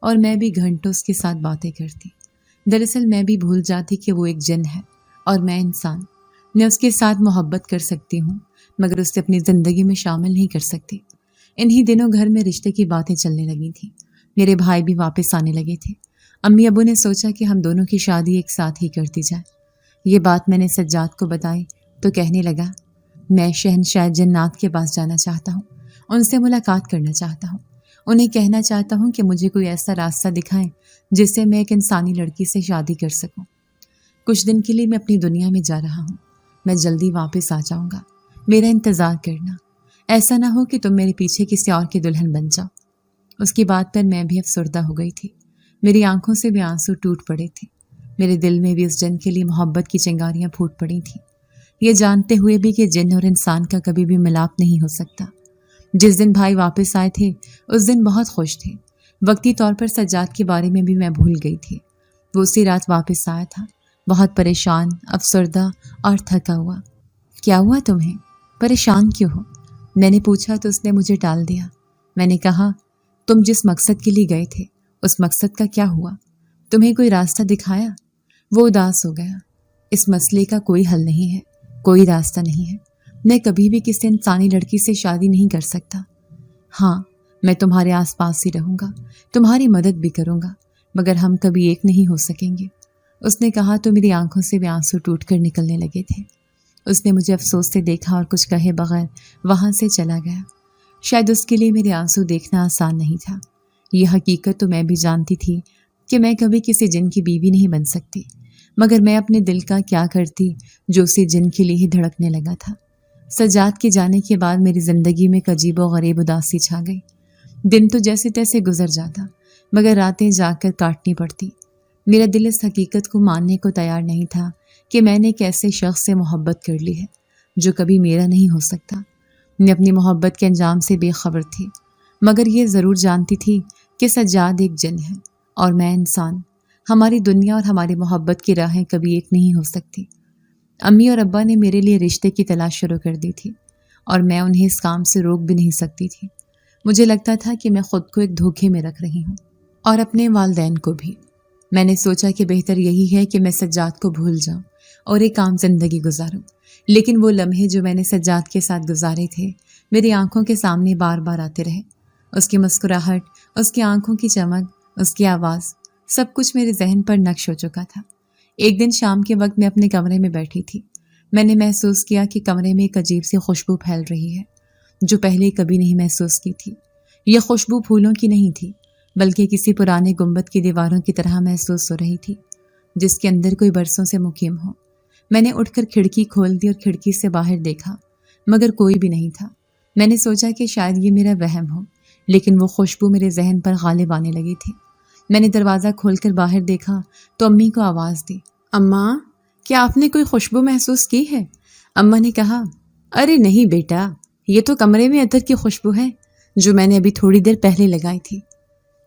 اور میں بھی گھنٹوں اس کے ساتھ باتیں کرتی۔ دراصل میں بھی بھول جاتی کہ وہ ایک جن ہے اور میں انسان۔ میں اس کے ساتھ محبت کر سکتی ہوں مگر اسے اپنی زندگی میں شامل نہیں کر سکتی۔ انہی دنوں گھر میں رشتے کی باتیں چلنے لگی تھیں۔ میرے بھائی بھی واپس آنے لگے تھے۔ امی ابو نے سوچا کہ ہم دونوں کی شادی ایک ساتھ ہی کرتی جائے۔ یہ بات میں نے سجاد کو بتائی تو کہنے لگا، میں شہنشاہ جنات کے پاس جانا چاہتا ہوں، ان سے ملاقات کرنا چاہتا ہوں، انہیں کہنا چاہتا ہوں کہ مجھے کوئی ایسا راستہ دکھائیں جس سے میں ایک انسانی لڑکی سے شادی کر سکوں۔ کچھ دن کے لیے میں اپنی دنیا میں جا رہا ہوں، میں جلدی واپس آ جاؤں گا، میرا انتظار کرنا، ایسا نہ ہو کہ تم میرے پیچھے کسی اور کی دلہن بن جاؤ۔ اس کی بات پر میں بھی افسردہ ہو گئی تھی۔ میری آنکھوں سے بھی آنسو ٹوٹ پڑے تھے۔ میرے دل میں بھی اس جن کے لیے محبت کی چنگاریاں پھوٹ پڑی تھیں، یہ جانتے ہوئے بھی کہ جن اور انسان کا کبھی بھی ملاپ نہیں ہو سکتا۔ جس دن بھائی واپس آئے تھے اس دن بہت خوش تھے۔ وقتی طور پر سجاد کے بارے میں بھی میں بھول گئی تھی۔ وہ اسی رات واپس آیا تھا، بہت پریشان، افسردہ اور تھکا ہوا۔ کیا ہوا تمہیں؟ پریشان کیوں ہو؟ میں نے پوچھا تو اس نے مجھے ٹال دیا۔ میں نے کہا، تم جس مقصد کے لیے گئے تھے اس مقصد کا کیا ہوا؟ تمہیں کوئی راستہ دکھایا؟ وہ اداس ہو گیا۔ اس مسئلے کا کوئی حل نہیں ہے، کوئی راستہ نہیں ہے۔ میں کبھی بھی کسی انسانی لڑکی سے شادی نہیں کر سکتا۔ ہاں، میں تمہارے آس پاس ہی رہوں گا، تمہاری مدد بھی کروں گا، مگر ہم کبھی ایک نہیں ہو سکیں گے۔ اس نے کہا تو میری آنکھوں سے بھی آنسو ٹوٹ کر نکلنے لگے تھے۔ اس نے مجھے افسوس سے دیکھا اور کچھ کہے بغیر وہاں سے چلا گیا۔ شاید اس کے لیے میرے آنسو دیکھنا آسان نہیں تھا۔ یہ حقیقت تو میں بھی جانتی تھی کہ میں کبھی کسی جن کی بیوی نہیں بن سکتی، مگر میں اپنے دل کا کیا کرتی جو اسی جن کے لیے ہی دھڑکنے لگا تھا۔ سجاد کے جانے کے بعد میری زندگی میں ایک عجیب و غریب اداسی چھا گئی۔ دن تو جیسے تیسے گزر جاتا مگر راتیں جا کر کاٹنی پڑتی۔ میرا دل اس حقیقت کو ماننے کو تیار نہیں تھا کہ میں نے ایک ایسے شخص سے محبت کر لی ہے جو کبھی میرا نہیں ہو سکتا۔ میں اپنی محبت کے انجام سے بے خبر تھی، مگر یہ ضرور جانتی تھی کہ سجاد ایک جن ہے اور میں انسان۔ ہماری دنیا اور ہماری محبت کی راہیں کبھی ایک نہیں ہو سکتی۔ امی اور ابا نے میرے لیے رشتے کی تلاش شروع کر دی تھی اور میں انہیں اس کام سے روک بھی نہیں سکتی تھی۔ مجھے لگتا تھا کہ میں خود کو ایک دھوکے میں رکھ رہی ہوں اور اپنے والدین کو بھی۔ میں نے سوچا کہ بہتر یہی ہے کہ میں سجاد کو بھول جاؤں اور ایک عام زندگی گزاروں، لیکن وہ لمحے جو میں نے سجاد کے ساتھ گزارے تھے میری آنکھوں کے سامنے بار بار آتے رہے۔ اس کی مسکراہٹ، اس کی آنکھوں کی چمک، اس کی آواز، سب کچھ میرے ذہن پر نقش ہو چکا تھا۔ ایک دن شام کے وقت میں اپنے کمرے میں بیٹھی تھی۔ میں نے محسوس کیا کہ کمرے میں ایک عجیب سی خوشبو پھیل رہی ہے جو پہلے کبھی نہیں محسوس کی تھی۔ یہ خوشبو پھولوں کی نہیں تھی بلکہ کسی پرانے گنبد کی دیواروں کی طرح محسوس ہو رہی تھی جس کے اندر کوئی برسوں سے مقیم ہو۔ میں نے اٹھ کر کھڑکی کھول دی اور کھڑکی سے باہر دیکھا مگر کوئی بھی نہیں تھا۔ میں نے سوچا کہ شاید یہ میرا وہم ہو، لیکن وہ خوشبو میرے ذہن پر غالب آنے لگی تھی۔ میں نے دروازہ کھول کر باہر دیکھا تو امی کو آواز دی، اماں، کیا آپ نے کوئی خوشبو محسوس کی ہے؟ اماں نے کہا، ارے نہیں بیٹا، یہ تو کمرے میں عطر کی خوشبو ہے جو میں نے ابھی تھوڑی دیر پہلے لگائی تھی۔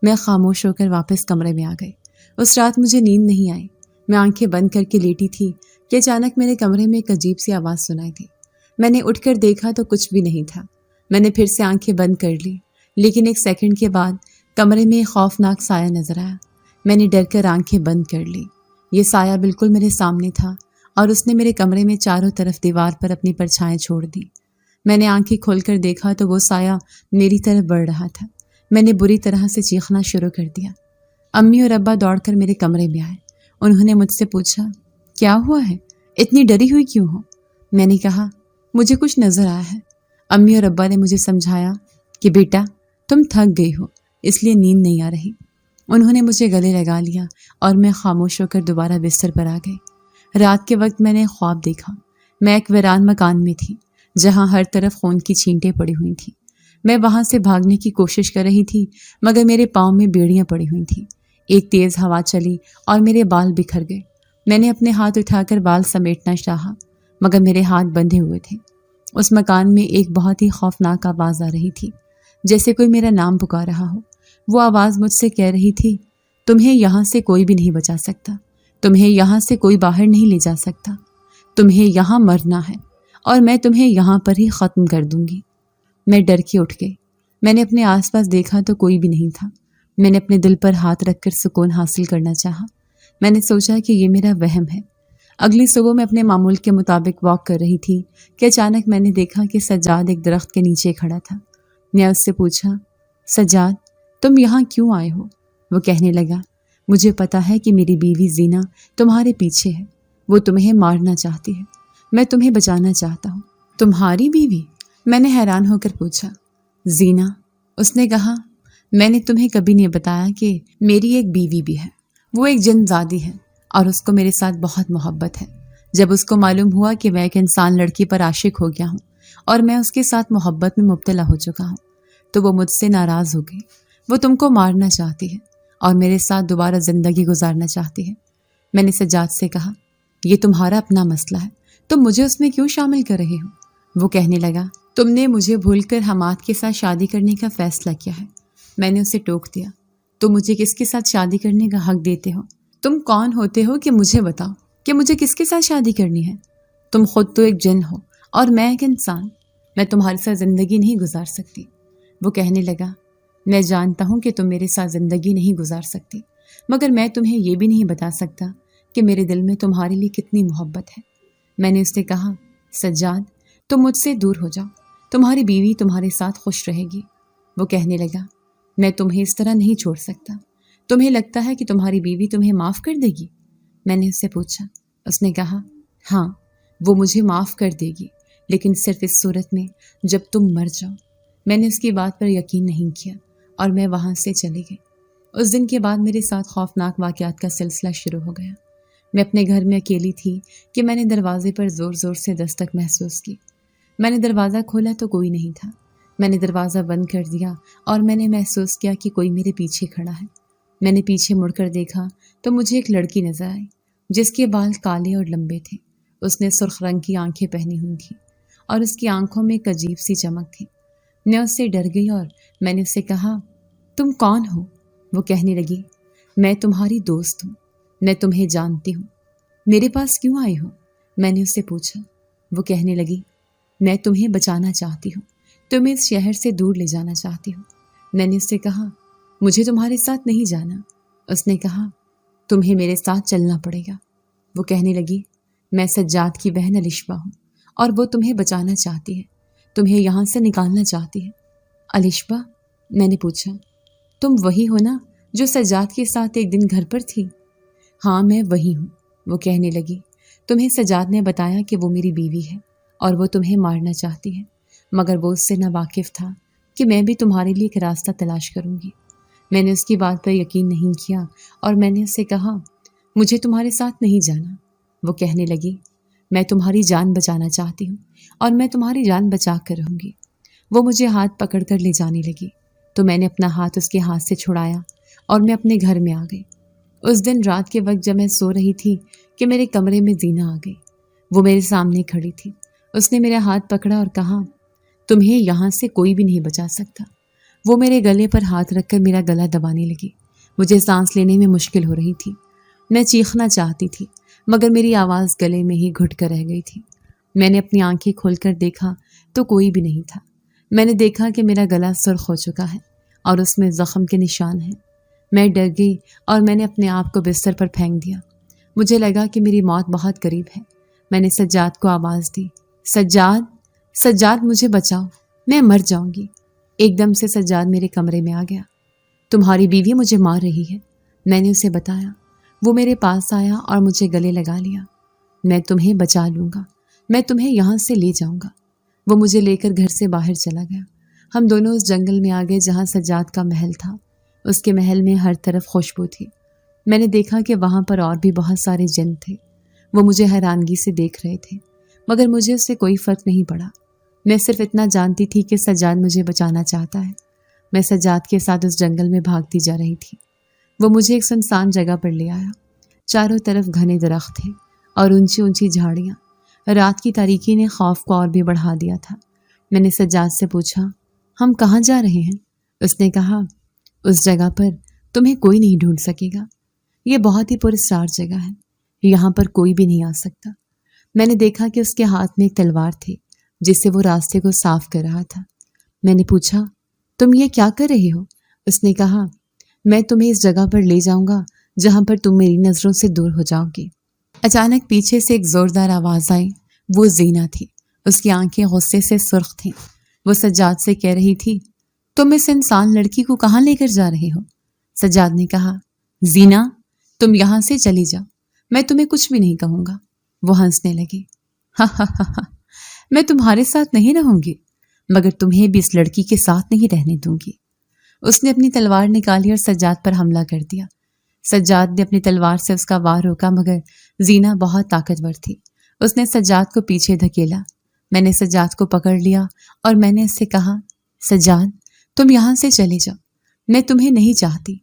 میں خاموش ہو کر واپس کمرے میں آ گئی۔ اس رات مجھے نیند نہیں آئی۔ میں آنکھیں بند کر کے لیٹی تھی کہ اچانک میرے کمرے میں ایک عجیب سی آواز سنائی دی۔ میں نے اٹھ کر دیکھا تو کچھ بھی نہیں تھا۔ میں نے پھر سے آنکھیں بند کر لی، لیکن ایک سیکنڈ کے بعد کمرے میں ایک خوفناک سایہ نظر آیا۔ میں نے ڈر کر آنکھیں بند کر لی۔ یہ سایہ بالکل میرے سامنے تھا اور اس نے میرے کمرے میں چاروں طرف دیوار پر اپنی پرچھائیں چھوڑ دی۔ میں نے آنکھیں کھول کر دیکھا تو وہ سایہ میری طرف بڑھ رہا تھا۔ میں نے بری طرح سے چیخنا شروع کر دیا۔ امی اور ابا دوڑ کر میرے کمرے میں آئے۔ انہوں نے مجھ سے پوچھا، کیا ہوا ہے؟ اتنی ڈری ہوئی کیوں ہو؟ میں نے کہا، مجھے کچھ نظر آیا ہے۔ امی اور ابا نے مجھے سمجھایا کہ بیٹا، تم تھک گئی ہو اس لیے نیند نہیں آ رہی۔ انہوں نے مجھے گلے لگا لیا اور میں خاموش ہو کر دوبارہ بستر پر آ گئی۔ رات کے وقت میں نے خواب دیکھا۔ میں ایک ویران مکان میں تھی جہاں ہر طرف خون کی چھینٹیں پڑی ہوئی تھیں۔ میں وہاں سے بھاگنے کی کوشش کر رہی تھی مگر میرے پاؤں میں بیڑیاں پڑی ہوئی تھیں۔ ایک تیز ہوا چلی اور میرے بال بکھر گئے۔ میں نے اپنے ہاتھ اٹھا کر بال سمیٹنا چاہا مگر میرے ہاتھ بندھے ہوئے تھے۔ اس مکان میں ایک بہت ہی خوفناک آواز آ رہی تھی، جیسے کوئی میرا نام پکار رہا ہو۔ وہ آواز مجھ سے کہہ رہی تھی، تمہیں یہاں سے کوئی بھی نہیں بچا سکتا، تمہیں یہاں سے کوئی باہر نہیں لے جا سکتا، تمہیں یہاں مرنا ہے اور میں تمہیں یہاں پر ہی ختم کر دوں گی۔ میں ڈر کے اٹھ گئی۔ میں نے اپنے آس پاس دیکھا تو کوئی بھی نہیں تھا۔ میں نے اپنے دل پر ہاتھ رکھ کر سکون حاصل کرنا چاہا۔ میں نے سوچا کہ یہ میرا وہم ہے۔ اگلی صبح میں اپنے معمول کے مطابق واک کر رہی تھی کہ اچانک میں نے دیکھا کہ سجاد ایک درخت کے نیچے کھڑا تھا۔ میں اس سے پوچھا، سجاد تم یہاں کیوں آئے ہو؟ وہ کہنے لگا، مجھے پتا ہے کہ میری بیوی زینہ تمہارے پیچھے ہے، وہ تمہیں مارنا چاہتی ہے، میں تمہیں بچانا چاہتا ہوں۔ تمہاری بیوی؟ میں نے حیران ہو کر پوچھا۔ زینہ، اس نے کہا، میں نے تمہیں کبھی نہیں بتایا کہ میری ایک بیوی بھی ہے، وہ ایک جن زادی ہے اور اس کو میرے ساتھ بہت محبت ہے۔ جب اس کو معلوم ہوا کہ میں ایک انسان لڑکی پر عاشق ہو گیا ہوں اور میں اس کے ساتھ محبت میں مبتلا ہو چکا ہوں تو وہ مجھ سے ناراض ہو گئی۔ وہ تم کو مارنا چاہتی ہے اور میرے ساتھ دوبارہ زندگی گزارنا چاہتی ہے۔ میں نے سجاد سے کہا، یہ تمہارا اپنا مسئلہ ہے، تم مجھے اس میں کیوں شامل کر رہے ہو؟ وہ کہنے لگا، تم نے مجھے بھول کر حماد کے ساتھ شادی کرنے کا فیصلہ کیا ہے۔ میں نے اسے ٹوک دیا، تم مجھے کس کے ساتھ شادی کرنے کا حق دیتے ہو؟ تم کون ہوتے ہو کہ مجھے بتاؤ کہ مجھے کس کے ساتھ شادی کرنی ہے؟ تم خود تو ایک جن ہو اور میں ایک انسان، میں تمہارے ساتھ زندگی نہیں گزار سکتی۔ وہ کہنے لگا، میں جانتا ہوں کہ تم میرے ساتھ زندگی نہیں گزار سکتی، مگر میں تمہیں یہ بھی نہیں بتا سکتا کہ میرے دل میں تمہارے لیے کتنی محبت ہے۔ میں نے اس سے کہا، سجاد تم مجھ سے دور ہو جاؤ، تمہاری بیوی تمہارے ساتھ خوش رہے گی۔ وہ کہنے لگا، میں تمہیں اس طرح نہیں چھوڑ سکتا، تمہیں لگتا ہے کہ تمہاری بیوی تمہیں معاف کر دے گی؟ میں نے اس سے پوچھا۔ اس نے کہا، ہاں وہ مجھے معاف کر دے گی، لیکن صرف اس صورت میں جب تم مر جاؤ۔ میں نے اس کی بات پر یقین نہیں کیا اور میں وہاں سے چلی گئی۔ اس دن کے بعد میرے ساتھ خوفناک واقعات کا سلسلہ شروع ہو گیا۔ میں اپنے گھر میں اکیلی تھی کہ میں نے دروازے پر زور زور سے دستک محسوس کی۔ میں نے دروازہ کھولا تو کوئی نہیں تھا۔ میں نے دروازہ بند کر دیا اور میں نے محسوس کیا کہ کوئی میرے پیچھے کھڑا ہے۔ میں نے پیچھے مڑ کر دیکھا تو مجھے ایک لڑکی نظر آئی جس کے بال کالے اور لمبے تھے۔ اس نے سرخ رنگ کی آنکھیں پہنی ہوئی تھیں اور اس کی آنکھوں میں ایک عجیب سی چمک تھی۔ میں اس سے ڈر گئی اور میں نے اس سے کہا، تم کون ہو؟ وہ کہنے لگی، میں تمہاری دوست ہوں، میں تمہیں جانتی ہوں، میرے پاس کیوں آئے ہو؟ میں نے اس سے پوچھا۔ وہ کہنے لگی، میں تمہیں بچانا چاہتی ہوں، تمہیں اس شہر سے دور لے جانا چاہتی ہوں۔ میں نے اس سے کہا، مجھے تمہارے ساتھ نہیں جانا۔ اس نے کہا، تمہیں میرے ساتھ چلنا پڑے گا۔ وہ کہنے لگی، میں سجاد کی بہن الشبہ ہوں اور وہ تمہیں بچانا چاہتی ہے، تمہیں یہاں سے نکالنا چاہتی ہے۔ الشبہ؟ میں نے پوچھا، تم وہی ہو نا جو سجاد کے ساتھ ایک دن گھر پر تھی؟ ہاں میں وہی ہوں۔ وہ کہنے لگی، تمہیں سجاد نے بتایا کہ وہ میری بیوی ہے اور وہ تمہیں مارنا چاہتی ہے، مگر وہ اس سے نہ واقف تھا کہ میں بھی تمہارے لیے ایک راستہ تلاش کروں گی۔ میں نے اس کی بات پر یقین نہیں کیا اور میں نے اس سے کہا، مجھے تمہارے ساتھ نہیں جانا۔ وہ کہنے لگی، میں تمہاری جان بچانا چاہتی ہوں اور میں تمہاری جان بچا کر رہوں گی۔ وہ مجھے ہاتھ پکڑ کر لے جانے لگی تو میں نے اپنا ہاتھ اس کے ہاتھ سے چھڑایا اور میں اپنے گھر میں آ گئی۔ اس دن رات کے وقت جب میں سو رہی تھی کہ میرے کمرے میں زینہ آ گئی۔ وہ میرے سامنے کھڑی تھی۔ اس نے میرا ہاتھ پکڑا اور کہا، تمہیں یہاں سے کوئی بھی نہیں بچا سکتا۔ وہ میرے گلے پر ہاتھ رکھ کر میرا گلا دبانے لگی۔ مجھے سانس لینے میں مشکل ہو رہی تھی۔ میں چیخنا چاہتی تھی مگر میری آواز گلے میں ہی گھٹ کر رہ گئی تھی۔ میں نے اپنی آنکھیں کھول کر دیکھا تو کوئی بھی نہیں تھا۔ میں نے دیکھا کہ میرا گلا سرخ ہو چکا ہے اور اس میں زخم کے نشان ہیں۔ میں ڈر گئی اور میں نے اپنے آپ کو بستر پر پھینک دیا۔ مجھے لگا کہ میری موت بہت قریب ہے۔ میں نے سجاد کو آواز دی، سجاد، سجاد مجھے بچاؤ، میں مر جاؤں گی۔ ایک دم سے سجاد میرے کمرے میں آ گیا۔ تمہاری بیوی مجھے مار رہی ہے، میں نے اسے بتایا۔ وہ میرے پاس آیا اور مجھے گلے لگا لیا۔ میں تمہیں بچا لوں گا، میں تمہیں یہاں سے لے جاؤں گا۔ وہ مجھے لے کر گھر سے باہر چلا گیا۔ ہم دونوں اس جنگل میں آ گئے جہاں سجاد کا محل تھا۔ اس کے محل میں ہر طرف خوشبو تھی۔ میں نے دیکھا کہ وہاں پر اور بھی بہت سارے جن تھے۔ وہ مجھے حیرانگی سے دیکھ رہے تھے مگر مجھے اس سے کوئی فرق نہیں پڑا۔ میں صرف اتنا جانتی تھی کہ سجاد مجھے بچانا چاہتا ہے۔ میں سجاد کے ساتھ اس جنگل میں بھاگتی جا رہی تھی۔ وہ مجھے ایک سنسان جگہ پر لے آیا۔ چاروں طرف گھنے درخت تھے اور اونچی اونچی جھاڑیاں۔ رات کی تاریکی نے خوف کو اور بھی بڑھا دیا تھا۔ میں نے سجاد سے پوچھا، ہم کہاں جا رہے ہیں؟ اس نے کہا، اس جگہ پر تمہیں کوئی نہیں ڈھونڈ سکے گا۔ یہ بہت ہی پراسرار جگہ ہے، یہاں پر کوئی بھی نہیں آ سکتا۔ میں نے دیکھا کہ اس کے ہاتھ میں ایک تلوار تھی جس سے وہ راستے کو صاف کر رہا تھا۔ میں نے پوچھا، تم یہ کیا کر رہے ہو؟ اس نے کہا، میں تمہیں اس جگہ پر لے جاؤں گا جہاں پر تم میری نظروں سے دور ہو جاؤ گی۔ اچانک پیچھے سے ایک زوردار آواز آئی۔ وہ زینہ تھی۔ اس کی آنکھیں غصے سے سرخ تھیں۔ وہ سجاد سے کہہ رہی تھی، تم اس انسان لڑکی کو کہاں لے کر جا رہے ہو؟ سجاد نے کہا، زینہ تم یہاں سے چلی جاؤ، میں تمہیں کچھ بھی نہیں کہوں گا۔ وہ ہنسنے لگی، ہا ہا ہا ہا، میں تمہارے ساتھ نہیں رہوں گی، مگر تمہیں بھی اس لڑکی کے ساتھ نہیں رہنے دوں گی۔ اس نے اپنی تلوار نکالی اور سجاد پر حملہ کر دیا۔ سجاد نے اپنی تلوار سے اس کا وار روکا، مگر زینہ بہت طاقتور تھی۔ اس نے سجاد کو پیچھے دھکیلا۔ میں نے سجاد کو پکڑ لیا اور میں نے اس سے کہا، سجاد تم یہاں سے چلے جاؤ، میں تمہیں نہیں چاہتی۔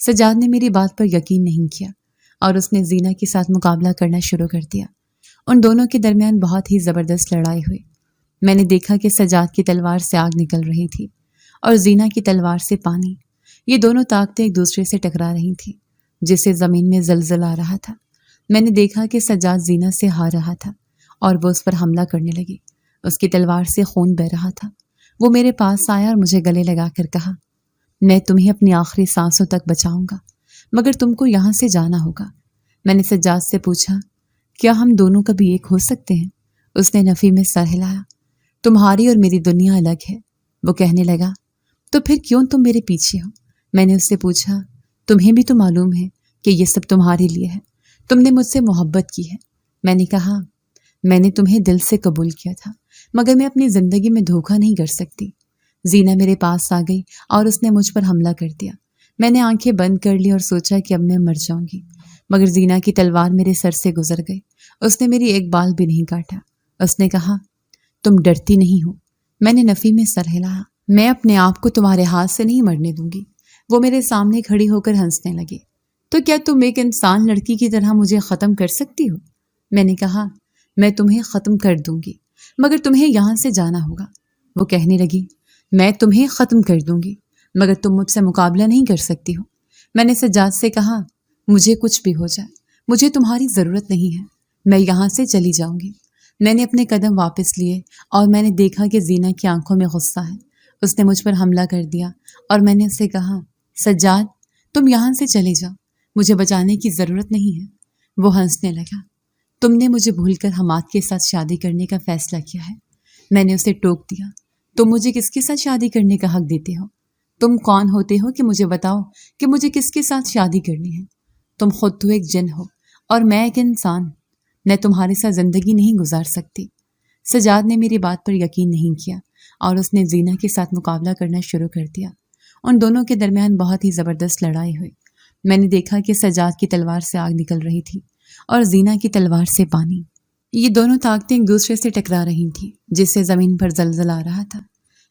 سجاد نے میری بات پر یقین نہیں کیا اور اس نے زینہ کے ساتھ مقابلہ کرنا شروع کر دیا۔ ان دونوں کے درمیان بہت ہی زبردست لڑائی ہوئی۔ میں نے دیکھا کہ سجاد کی تلوار سے آگ نکل رہی تھی اور زینہ کی تلوار سے پانی۔ یہ دونوں طاقتیں ایک دوسرے سے ٹکرا رہی تھیں، جس سے زمین میں زلزلہ آ رہا تھا۔ میں نے دیکھا کہ سجاد زینہ سے ہار رہا تھا اور وہ اس پر حملہ کرنے لگی۔ اس کی تلوار سے خون بہہ رہا تھا۔ وہ میرے پاس آیا اور مجھے گلے لگا کر کہا، میں تمہیں اپنی آخری سانسوں تک بچاؤں گا، مگر تم کو یہاں سے جانا ہوگا۔ میں نے سجاد سے پوچھا، کیا ہم دونوں کبھی ایک ہو سکتے ہیں؟ اس نے نفی میں سر ہلایا۔ تمہاری اور میری دنیا الگ ہے۔ وہ کہنے لگا، تو پھر کیوں تم میرے پیچھے ہو؟ میں نے اس سے پوچھا، تمہیں بھی تو معلوم ہے کہ یہ سب تمہارے لیے ہے، تم نے مجھ سے محبت کی ہے۔ میں نے کہا، میں نے تمہیں دل سے قبول کیا تھا، مگر میں اپنی زندگی میں دھوکہ نہیں کر سکتی۔ زینہ میرے پاس آ گئی اور اس نے مجھ پر حملہ کر دیا۔ میں نے آنکھیں بند کر لی اور سوچا کہ اب میں مر جاؤں گی، مگر زینہ کی تلوار میرے سر سے گزر گئی۔ اس نے میری ایک بال بھی نہیں کاٹا۔ اس نے کہا، تم ڈرتی نہیں ہو؟ میں نے نفی میں سر ہلایا۔ میں اپنے آپ کو تمہارے ہاتھ سے نہیں مرنے دوں گی۔ وہ میرے سامنے کھڑی ہو کر ہنسنے لگی۔ تو کیا تم ایک انسان لڑکی کی طرح مجھے ختم کر سکتی ہو؟ میں نے کہا، میں تمہیں ختم کر دوں گی، مگر تمہیں یہاں سے جانا ہوگا۔ وہ کہنے لگی، میں تمہیں ختم کر دوں گی، مگر تم مجھ سے مقابلہ نہیں کر سکتی ہو۔ میں نے سجاد سے کہا، مجھے کچھ بھی ہو جائے، مجھے تمہاری ضرورت نہیں ہے، میں یہاں سے چلی جاؤں گی۔ میں نے اپنے قدم واپس لیے اور میں نے دیکھا کہ زینہ کی آنکھوں میں غصہ ہے۔ اس نے مجھ پر حملہ کر دیا اور میں نے اس سے کہا، سجاد تم یہاں سے چلے جاؤ، مجھے بچانے کی ضرورت نہیں ہے۔ وہ ہنسنے لگا، تم نے مجھے بھول کر حماد کے ساتھ شادی کرنے کا فیصلہ کیا ہے۔ میں نے اسے ٹوک دیا، تم مجھے کس کے ساتھ شادی کرنے کا حق دیتے ہو؟ تم کون ہوتے ہو کہ مجھے بتاؤ کہ مجھے کس کے ساتھ شادی کرنی ہے؟ تم خود تو ایک جن ہو اور میں ایک انسان۔ میں تمہارے ساتھ زندگی نہیں گزار سکتی۔ سجاد نے میری بات پر یقین نہیں کیا اور اس نے زینہ کے ساتھ مقابلہ کرنا شروع کر دیا۔ ان دونوں کے درمیان بہت ہی زبردست لڑائی ہوئی۔ میں نے دیکھا کہ سجاد کی تلوار سے آگ نکل رہی تھی اور زینہ کی تلوار سے پانی۔ یہ دونوں طاقتیں ایک دوسرے سے ٹکرا رہی تھیں، جس سے زمین پر زلزلہ آ رہا تھا۔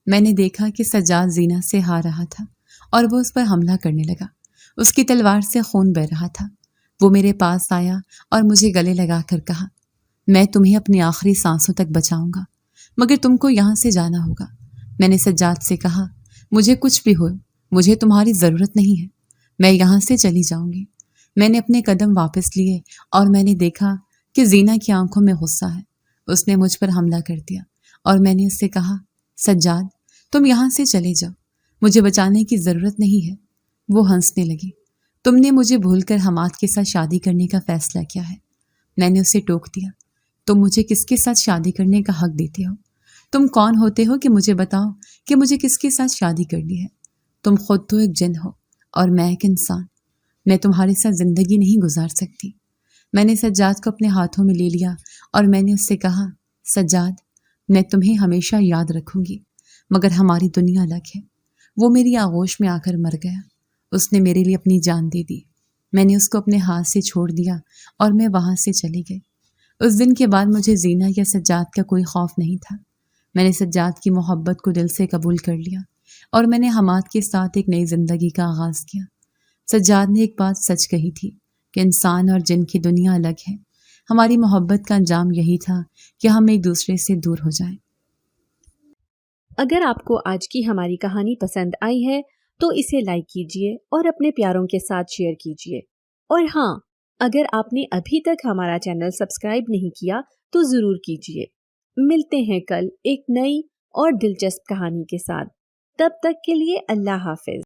میں نے دیکھا کہ سجاد زینہ سے ہار رہا تھا اور وہ اس پر حملہ کرنے لگا۔ اس کی تلوار سے خون بہہ رہا تھا۔ وہ میرے پاس آیا اور مجھے گلے لگا کر کہا، میں تمہیں اپنی آخری سانسوں تک بچاؤں گا، مگر تم کو یہاں سے جانا ہوگا۔ میں نے سجاد سے کہا، مجھے کچھ بھی ہو، مجھے تمہاری ضرورت نہیں ہے، میں یہاں سے چلی جاؤں گی۔ میں نے اپنے قدم واپس لیے اور میں نے دیکھا کہ زینہ کی آنکھوں میں غصہ ہے۔ اس نے مجھ پر حملہ کر دیا اور میں نے اس سے کہا، سجاد تم یہاں سے چلے جاؤ، مجھے بچانے کی ضرورت نہیں ہے۔ وہ ہنسنے لگی، تم نے مجھے بھول کر حماد کے ساتھ شادی کرنے کا فیصلہ کیا ہے۔ میں نے اسے ٹوک دیا، تم مجھے کس کے ساتھ شادی کرنے کا حق دیتے ہو؟ تم کون ہوتے ہو کہ مجھے بتاؤ کہ مجھے کس کے ساتھ شادی کرنی ہے؟ تم خود تو ایک جن ہو اور میں ایک انسان۔ میں تمہارے ساتھ زندگی نہیں گزار سکتی۔ میں نے سجاد کو اپنے ہاتھوں میں لے لیا اور میں نے اس سے کہا، سجاد میں تمہیں ہمیشہ یاد رکھوں گی، مگر ہماری دنیا الگ ہے۔ وہ میری آغوش میں آ کر مر گیا۔ اس نے میرے لیے اپنی جان دے دی۔ میں نے اس کو اپنے ہاتھ سے چھوڑ دیا اور میں وہاں سے چلی گئی۔ اس دن کے بعد مجھے زینہ یا سجاد کا کوئی خوف نہیں تھا۔ میں نے سجاد کی محبت کو دل سے قبول کر لیا اور میں نے حماد کے ساتھ ایک نئی زندگی کا آغاز کیا۔ سجاد نے ایک بات سچ کہی تھی کہ انسان اور جن کی دنیا الگ ہے۔ ہماری محبت کا انجام یہی تھا کہ ہم ایک دوسرے سے دور ہو جائیں۔ اگر آپ کو آج کی ہماری کہانی پسند آئی ہے تو اسے لائک کیجیے اور اپنے پیاروں کے ساتھ شیئر کیجیے، اور ہاں، اگر آپ نے ابھی تک ہمارا چینل سبسکرائب نہیں کیا تو ضرور کیجیے۔ ملتے ہیں کل ایک نئی اور دلچسپ کہانی کے ساتھ، تب تک کے لیے اللہ حافظ۔